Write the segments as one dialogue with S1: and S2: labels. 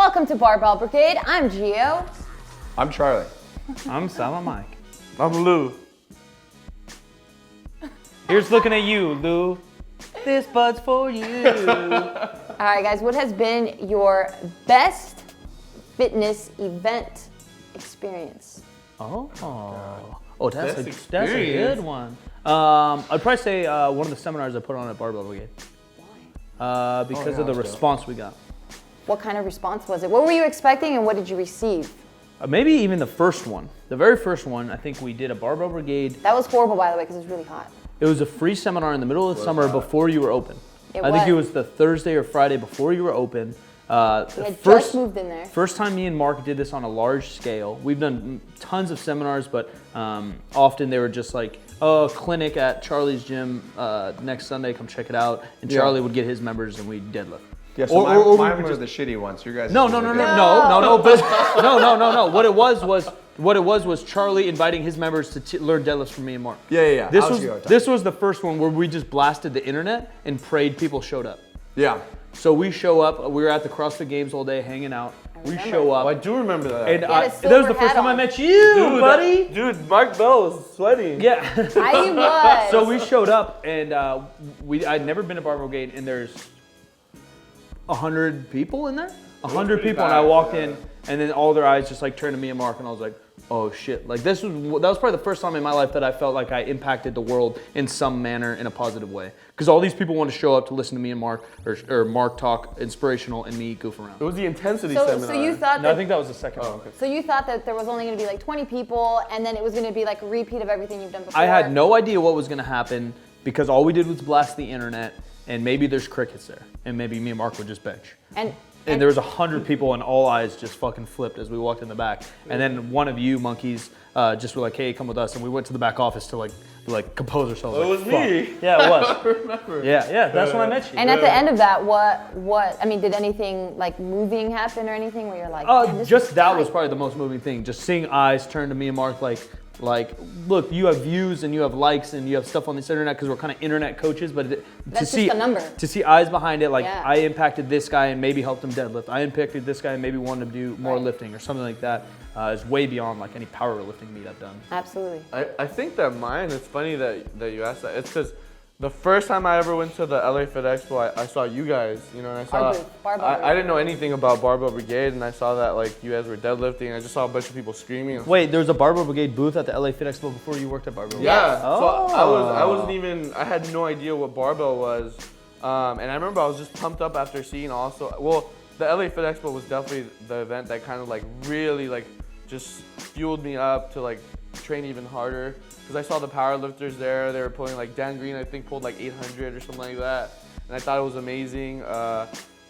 S1: Welcome to Barbell Brigade. I'm Gio.
S2: I'm Charlie.
S3: I'm Sama Mike.
S4: I'm Lou.
S3: Here's looking at you, Lou. This bud's for you.
S1: All right, guys, what has been your best fitness event experience?
S3: That's a good one. I'd probably say one of the seminars I put on at Barbell Brigade.
S1: Why?
S3: Because of the response we got.
S1: What kind of response was it? What were you expecting and what did you receive?
S3: Maybe even the first one. The very first one, I think we did a Barbell Brigade.
S1: That was horrible, by the way, because it was really hot.
S3: It was a free seminar in the middle of the summer before you were open. I think it was the Thursday or Friday before you were open.
S1: We had just moved in there.
S3: First time me and Mark did this on a large scale. We've done tons of seminars, but often they were just like, oh, clinic at Charlie's gym next Sunday, come check it out. And Charlie would get his members and we'd deadlift.
S2: Yeah, so mine were the shitty ones. You guys.
S3: No. What it was Charlie inviting his members to learn deadlifts from me and Mark.
S2: Yeah.
S3: This was the first one where we just blasted the internet and prayed people showed up.
S2: Yeah.
S3: So we show up. We were at the CrossFit Games all day, hanging out. We show up.
S4: I do remember that.
S3: And that was the first time I met you, buddy.
S4: Dude, Mark Bell was sweating.
S3: Yeah.
S1: I was.
S3: So we showed up, and I'd never been to Barbell Brigade, and there's 100 people in there. 100 people, and I walked in, and then all their eyes just like turned to me and Mark, and I was like, oh shit. Like that was probably the first time in my life that I felt like I impacted the world in some manner in a positive way. Because all these people wanted to show up to listen to me and Mark, or Mark talk inspirational and me goof around.
S4: It was the intensity seminar.
S1: So you thought that,
S3: No, I think that was the second one.
S1: So you thought that there was only going to be like 20 people, and then it was going to be like a repeat of everything you've done before?
S3: I had no idea what was going to happen because all we did was blast the internet, and maybe there's crickets there, and maybe me and Mark would just bench. And there was 100 people, and all eyes just fucking flipped as we walked in the back. And then one of you monkeys just were like, "Hey, come with us." And we went to the back office to like compose ourselves.
S4: It was me.
S3: Yeah, it was.
S4: I remember.
S3: Yeah, that's when I met you.
S1: And at the end of that, what? I mean, did anything like moving happen or anything where you're like? "Man,
S3: Just that was probably the most moving thing. Just seeing eyes turn to me and Mark like, look, you have views and you have likes and you have stuff on this internet because we're kind of internet coaches, but
S1: That's just a number.
S3: To see eyes behind it, like
S1: Yeah.
S3: I impacted this guy and maybe helped him deadlift. I impacted this guy and maybe wanted him to do more lifting or something like that. Is way beyond like any powerlifting meet I've done.
S1: Absolutely.
S4: I think that mine, it's funny that you asked that. It's because the first time I ever went to the LA Fit Expo, I saw you guys, and I saw, I didn't know anything about Barbell Brigade, and I saw that like you guys were deadlifting, and I just saw a bunch of people screaming.
S3: Wait, there was a Barbell Brigade booth at the LA Fit Expo before you worked at Barbell Brigade?
S4: Yeah,
S3: Oh.
S4: so I had no idea what barbell was, and I remember I was just pumped up after seeing the LA Fit Expo was definitely the event that kind of like really like just fueled me up to like train even harder. Because I saw the powerlifters there, they were pulling like Dan Green, I think pulled like 800 or something like that, and I thought it was amazing. I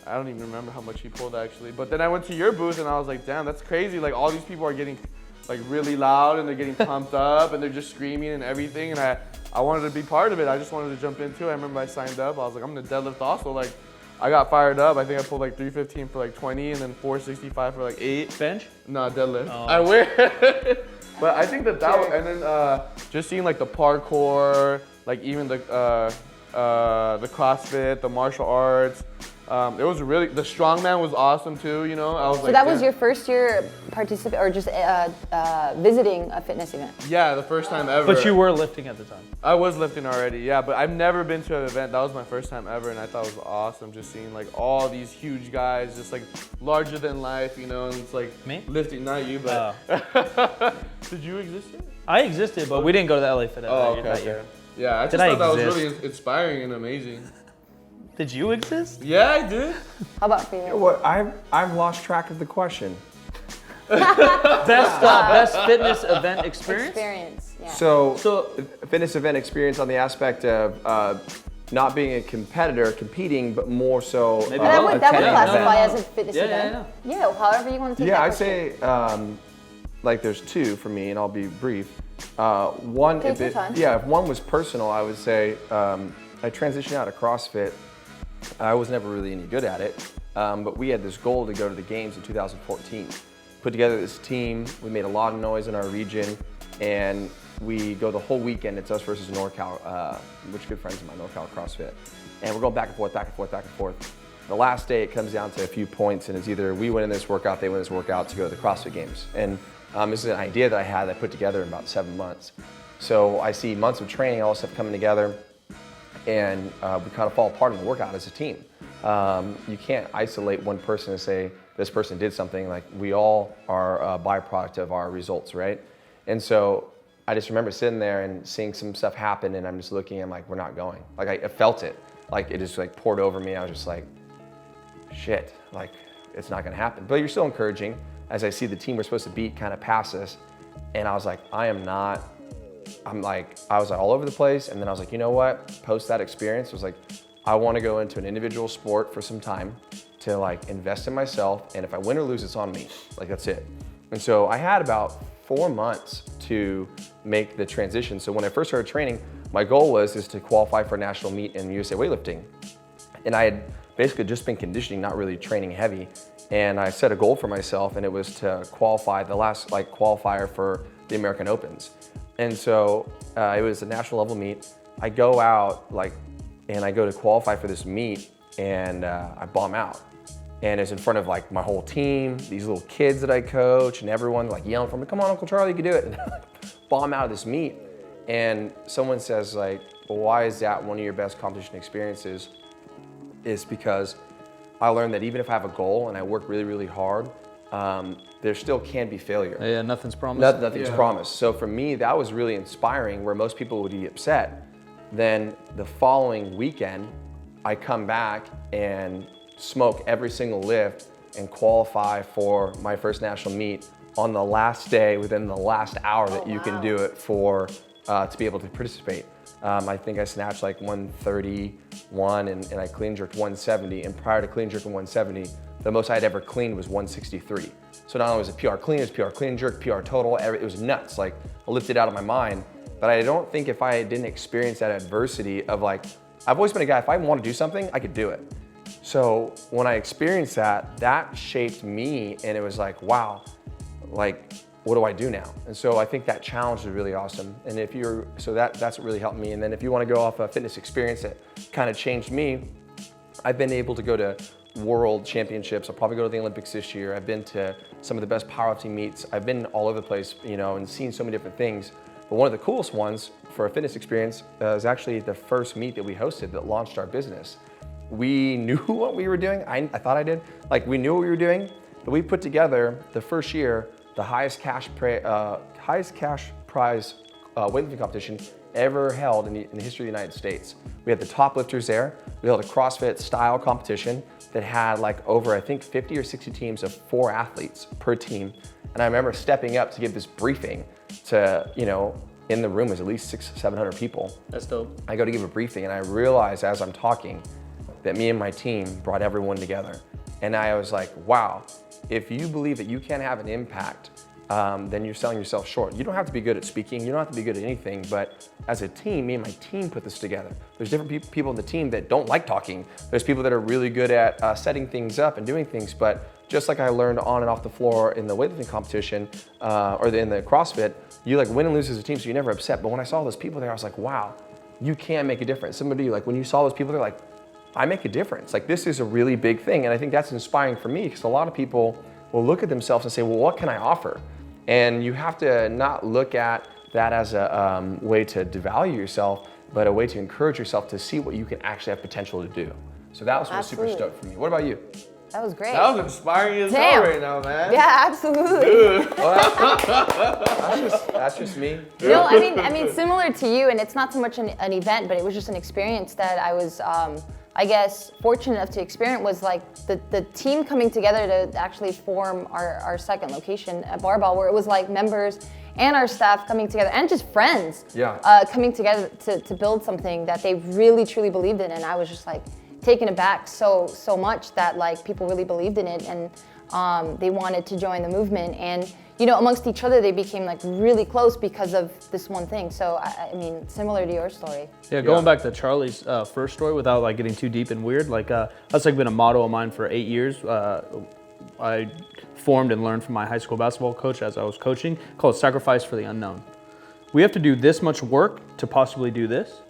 S4: don't even remember how much he pulled actually, but then I went to your booth and I was like, damn, that's crazy. Like all these people are getting like really loud and they're getting pumped up and they're just screaming and everything, and I wanted to be part of it. I just wanted to jump into it. I remember I signed up. I was like, I'm gonna deadlift also. Like I got fired up. I think I pulled like 315 for like 20 and then 465 for like 8.
S3: Bench?
S4: No, deadlift.
S3: Oh.
S4: I wish. But I think that was, and then just seeing like the parkour, like even the CrossFit, the martial arts. It was really, the strongman was awesome too, I was
S1: So that was your first year participate or just visiting a fitness event?
S4: Yeah, the first time ever.
S3: But you were lifting at the time.
S4: I was lifting already, yeah, but I've never been to an event. That was my first time ever, and I thought it was awesome just seeing like all these huge guys, just like larger than life, and it's like
S3: Me?
S4: lifting, not you, but did you exist yet?
S3: I existed, but we didn't go to the LA Fit
S4: Oh,
S3: that
S4: okay.
S3: year.
S4: Yeah, I just thought that was really inspiring and amazing.
S3: Did you exist?
S4: Yeah, I did.
S1: How about for you?
S2: What? I've lost track of the question.
S3: Best fitness event experience?
S1: Yeah.
S2: So fitness event experience on the aspect of not being a competitor, competing, but more so.
S3: Maybe
S1: that would
S2: attending
S1: classify
S2: events.
S1: as a fitness
S3: Yeah,
S1: event. Yeah, however you want to take
S2: Yeah,
S1: that
S2: I'd
S1: question.
S2: say like there's two for me, and I'll be brief. One,
S1: Take your time.
S2: if one was personal, I would say I transitioned out of CrossFit. I was never really any good at it, but we had this goal to go to the games in 2014. Put together this team, we made a lot of noise in our region, and we go the whole weekend. It's us versus NorCal, which are good friends of mine, NorCal CrossFit. And we're going back and forth, back and forth, back and forth. the last day it comes down to a few points, and it's either we win in this workout, they win this workout to go to the CrossFit Games. And this is an idea that I had that I put together in about 7 months. So I see months of training, all this stuff coming together, and we kind of fall apart in the workout as a team. You can't isolate one person and say, this person did something. Like, we all are a byproduct of our results, right? And so I just remember sitting there and seeing some stuff happen, and I'm just looking, I'm like, we're not going. Like, I felt it. Like, it just like poured over me. I was just like, shit, like, it's not gonna happen. But you're still encouraging as I see the team we're supposed to beat kind of pass us. And I was like, I was all over the place. And then I was like, you know what? Post that experience, I was like, I wanna go into an individual sport for some time to like invest in myself. And if I win or lose, it's on me. Like, that's it. And so I had about 4 months to make the transition. So when I first started training, my goal was to qualify for a national meet in USA weightlifting. And I had basically just been conditioning, not really training heavy. And I set a goal for myself, and it was to qualify, the last like qualifier for the American Opens. And so it was a national level meet. I go out and I go to qualify for this meet, and I bomb out. And it's in front of like my whole team, these little kids that I coach, and everyone like yelling for me, come on, Uncle Charlie, you can do it. And I like bomb out of this meet. And someone says like, well, why is that one of your best competition experiences? Is because I learned that even if I have a goal and I work really, really hard, there still can be failure.
S3: Yeah, nothing's promised.
S2: Nothing's promised. So for me, that was really inspiring, where most people would be upset. Then the following weekend, I come back and smoke every single lift and qualify for my first national meet on the last day, within the last hour that you can do it for, to be able to participate. I think I snatched like 131 and I clean jerked 170. And prior to clean jerking 170, the most I'd ever cleaned was 163. So not only was it PR clean, it was PR clean jerk, PR total, it was nuts. Like, I lifted out of my mind. But I don't think if I didn't experience that adversity of like, I've always been a guy, if I want to do something, I could do it. So when I experienced that, that shaped me, and it was like, wow, like, what do I do now? And so I think that challenge is really awesome. And that's what really helped me. And then if you want to go off a fitness experience that kind of changed me, I've been able to go to world championships. I'll probably go to the Olympics this year. I've been to some of the best powerlifting meets. I've been all over the place, and seen so many different things. But one of the coolest ones for a fitness experience is actually the first meet that we hosted that launched our business. We knew what we were doing. I thought I did. Like, we knew what we were doing, but we put together the first year the highest cash prize weightlifting competition ever held in the history of the United States. We had the top lifters there. We held a CrossFit style competition that had like over, I think, 50 or 60 teams of 4 athletes per team. And I remember stepping up to give this briefing to, in the room was at least 600-700 people.
S3: That's dope.
S2: I go to give a briefing, and I realize as I'm talking that me and my team brought everyone together. And I was like, wow, if you believe that you can have an impact, then you're selling yourself short. You don't have to be good at speaking, you don't have to be good at anything, but as a team, me and my team put this together. There's different people in the team that don't like talking. There's people that are really good at setting things up and doing things, but just like I learned on and off the floor in the weightlifting competition, or in the CrossFit, you like win and lose as a team, so you're never upset. But when I saw those people there, I was like, wow, you can make a difference. Somebody, like, when you saw those people, they're like, I make a difference. Like, this is a really big thing. And I think that's inspiring for me, because a lot of people will look at themselves and say, well, what can I offer? And you have to not look at that as a way to devalue yourself, but a way to encourage yourself to see what you can actually have potential to do. So that was super stoked for me. What about you?
S1: That was great.
S4: That was inspiring as hell right now, man.
S1: Yeah, absolutely.
S2: That's just me.
S1: No, I mean, similar to you, and it's not so much an event, but it was just an experience that I was, I guess, fortunate enough to experience. Was like the team coming together to actually form our second location at Barbell, where it was like members and our staff coming together, and just friends coming together to build something that they really truly believed in. And I was just like taken aback so much that like people really believed in it, and they wanted to join the movement. And amongst each other, they became like really close because of this one thing. So I mean, similar to your story.
S3: Yeah, going back to Charlie's first story, without like getting too deep and weird, like that's like been a motto of mine for 8 years. I formed and learned from my high school basketball coach as I was coaching, called sacrifice for the unknown. We have to do this much work to possibly do this,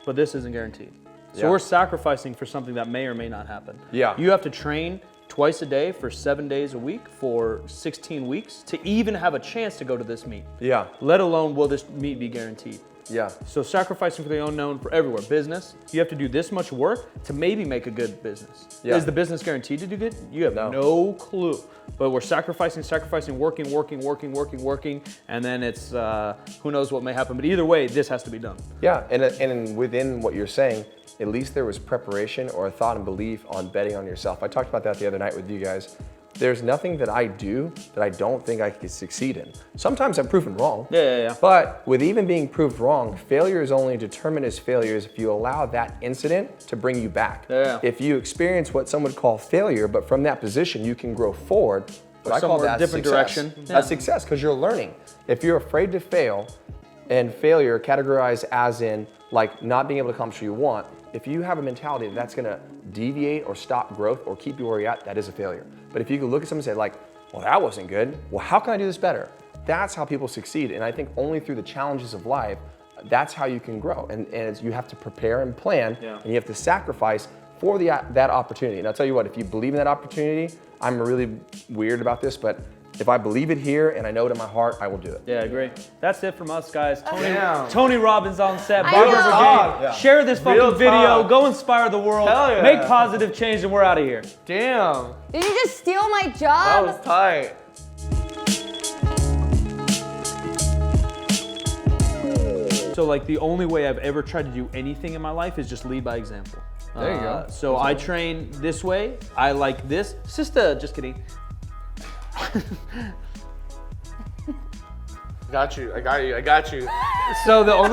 S3: but this isn't guaranteed. So we're sacrificing for something that may or may not happen.
S2: Yeah.
S3: You have to train twice a day for 7 days a week for 16 weeks to even have a chance to go to this meet.
S2: Yeah.
S3: Let alone will this meet be guaranteed.
S2: Yeah.
S3: So sacrificing for the unknown for everywhere. Business, you have to do this much work to maybe make a good business.
S2: Yeah.
S3: Is the business guaranteed to do good? You have no clue. But we're sacrificing, working, and then it's who knows what may happen. But either way, this has to be done.
S2: Yeah, and within what you're saying, at least there was preparation or a thought and belief on betting on yourself. I talked about that the other night with you guys. There's nothing that I do that I don't think I could succeed in. Sometimes I'm proven wrong.
S3: Yeah.
S2: But with even being proved wrong, failure is only determined as failures if you allow that incident to bring you back.
S3: Yeah.
S2: If you experience what some would call failure, but from that position you can grow forward, but I call
S3: somewhere
S2: that
S3: different
S2: success.
S3: direction.
S2: That's success because you're learning. If you're afraid to fail, and failure categorized as in like not being able to accomplish what you want, if you have a mentality that's gonna deviate or stop growth or keep you where you're at, that is a failure. But if you can look at someone and say like, well, that wasn't good. Well, how can I do this better? That's how people succeed. And I think only through the challenges of life, that's how you can grow. And you have to prepare and plan, and you have to sacrifice for that opportunity. And I'll tell you what, if you believe in that opportunity, I'm really weird about this, but if I believe it here and I know it in my heart, I will do it.
S3: Yeah, I agree. That's it from us, guys.
S4: Damn.
S3: Tony Robbins on set,
S1: I
S3: Barbell
S1: know.
S3: Brigade.
S2: Yeah.
S3: Share this fucking
S4: Real
S3: video.
S4: talk.
S3: Go inspire the world.
S4: Hell yeah.
S3: Make positive change, and we're out of here.
S4: Damn.
S1: Did you just steal my
S4: That
S1: job?
S4: was tight.
S3: So like the only way I've ever tried to do anything in my life is just lead by example.
S2: There you go.
S3: So I train this way. I like this. It's just just kidding.
S4: Got you. I got you.
S3: So the only